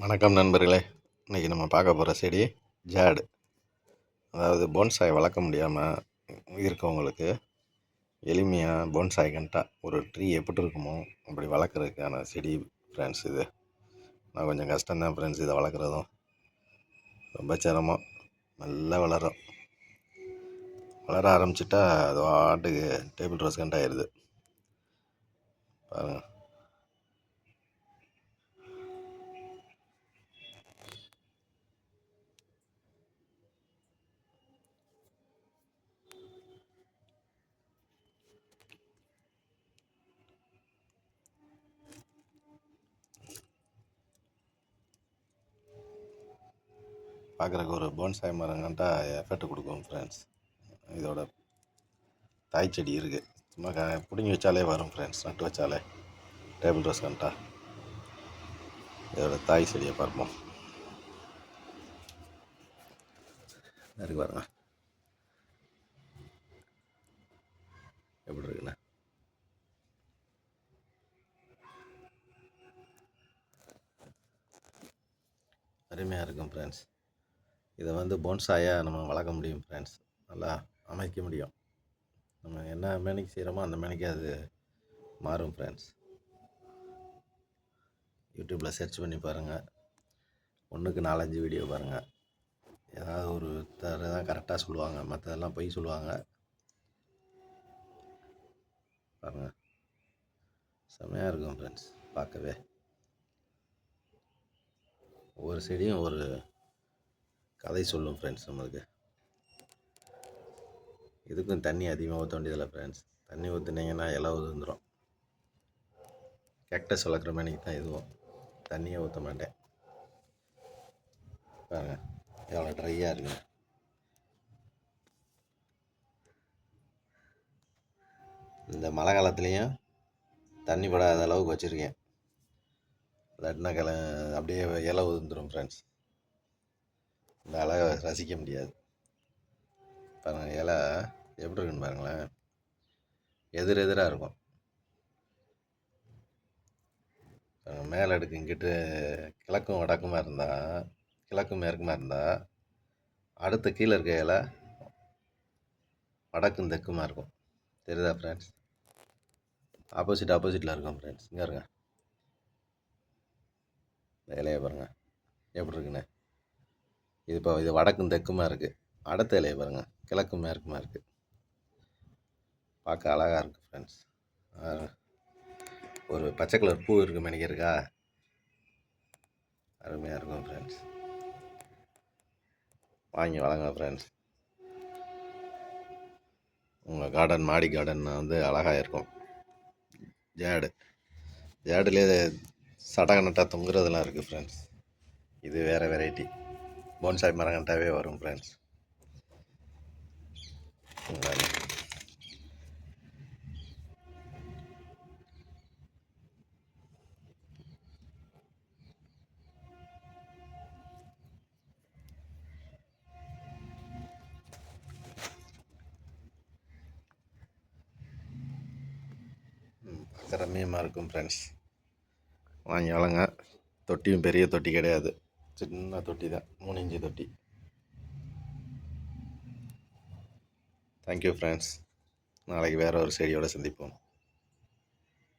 வணக்கம் நண்பர்களே. இன்றைக்கி நம்ம பார்க்க போகிற செடி ஜாடு. அதாவது போன்சாய் வளர்க்க முடியாமல் இருக்கவங்களுக்கு எளிமையாக போன்சாய் கண்டா ஒரு ட்ரீ எப்படி இருக்குமோ அப்படி வளர்க்குறதுக்கான செடி ஃப்ரெண்ட்ஸ். இது நான் கொஞ்சம் கஷ்டம்தான் ஃப்ரெண்ட்ஸ். இதை வளர்க்குறதும் ரொம்ப சிரமம். நல்லா வளர ஆரம்பிச்சிட்டா அது வாட்டுக்கு டேபிள் ரோஸ் கண்டாயிருது பாருங்கள். பார்க்குறக்கு ஒரு போன்சாய் மரங்கன்ட்டா எஃபெக்ட் கொடுக்கும் ஃப்ரெண்ட்ஸ். இதோட தாய் செடி இருக்குது. சும்மா பிடுங்கி வச்சாலே வரும் ஃப்ரெண்ட்ஸ். நட்டு வச்சாலே டேபிள் ரோஸ் கண்டா. இதோட தாய் செடியை பார்ப்போம். இருக்கு பாருங்க எப்படி இருக்குண்ணா. அருமையாக இருக்கும் ஃப்ரெண்ட்ஸ். இதை போன்சாயாக நம்ம வளர்க்க முடியும் ஃப்ரெண்ட்ஸ். நல்லா அமைக்க முடியும். நம்ம என்ன மேனிக்கு செய்கிறோமோ அந்த மேனிக்கு அது மாறும் ஃப்ரெண்ட்ஸ். யூடியூப்பில் சர்ச் பண்ணி பாருங்கள். ஒன்றுக்கு 4-5 வீடியோ பாருங்கள். ஏதாவது ஒரு தான் கரெக்டாக சொல்லுவாங்க, மற்றதெல்லாம் பொய் சொல்லுவாங்க. பாருங்கள், செம்மையாக இருக்கும் ஃப்ரெண்ட்ஸ் பார்க்கவே. ஒவ்வொரு செடியும் ஒரு கதை சொல்லும் ஃப்ரெண்ட்ஸ் நம்மளுக்கு. இதுக்கும் தண்ணி அதிகமாக ஊற்ற வேண்டியதில்லை ஃப்ரெண்ட்ஸ். தண்ணி ஊற்றுனீங்கன்னா இலை உதிர்ந்துடும். கேக்டஸ் வளர்க்குற மேனிக்கு தான் இதுவும் தண்ணியே ஊற்ற மாட்டேன். பாருங்கள் எவ்வளோ ட்ரையாக இருக்குங்க. இந்த மழை காலத்துலேயும் தண்ணி படாத அளவுக்கு வச்சுருக்கேன். இல்லாட்டினா அப்படியே இலை உதிர்ந்துடும் ஃப்ரெண்ட்ஸ். இந்த அழகை ரசிக்க முடியாது. பாருங்கள் இலை எப்படி இருக்குன்னு பாருங்களேன். எதிராக இருக்கும். மேலே அடுக்கு இங்கிட்டு கிழக்கும் வடக்குமா இருந்தால், கிழக்கும் மேற்குமா இருந்தால், அடுத்த கீழே இருக்க இலை வடக்கும் தெற்குமா இருக்கும். தெரியுதா ஃப்ரெண்ட்ஸ்? ஆப்போசிட்டில் இருக்கும் ஃப்ரெண்ட்ஸ். இங்கே இருங்க, இந்த இலையை பாருங்கள் எப்படி இருக்குன்னு. இது வடக்கும் தெற்குமா இருக்குது. அடுத்த இலையை பாருங்கள் கிழக்கும் மேற்குமா இருக்குது. பார்க்க அழகாக இருக்குது ஃப்ரெண்ட்ஸ். ஒரு பச்சை கலர் பூ இருக்குது மேனிக்கு இருக்கா, அருமையாக இருக்கும் ஃப்ரெண்ட்ஸ். வாங்கி வளங்க ஃப்ரெண்ட்ஸ். உங்கள் கார்டன் மாடி கார்டன் அழகாக இருக்கும். ஜாடுலேயே சடகனட்டா தொங்குறதெல்லாம் இருக்குது ஃப்ரெண்ட்ஸ். இது வேறு வெரைட்டி. போன்சாய் மரங்கண்டாவே வரும் ஃப்ரெண்ட்ஸ். ரம்மியமாக இருக்கும் ஃப்ரெண்ட்ஸ். வாங்கி வளங்க. தொட்டியும் பெரிய தொட்டி கிடையாது, சின்ன தொட்டி தான், 3 இன்ச்சு தொட்டி. Thank you friends. நாளைக்கு வேறு ஒரு செடியோடு சந்திப்போம்.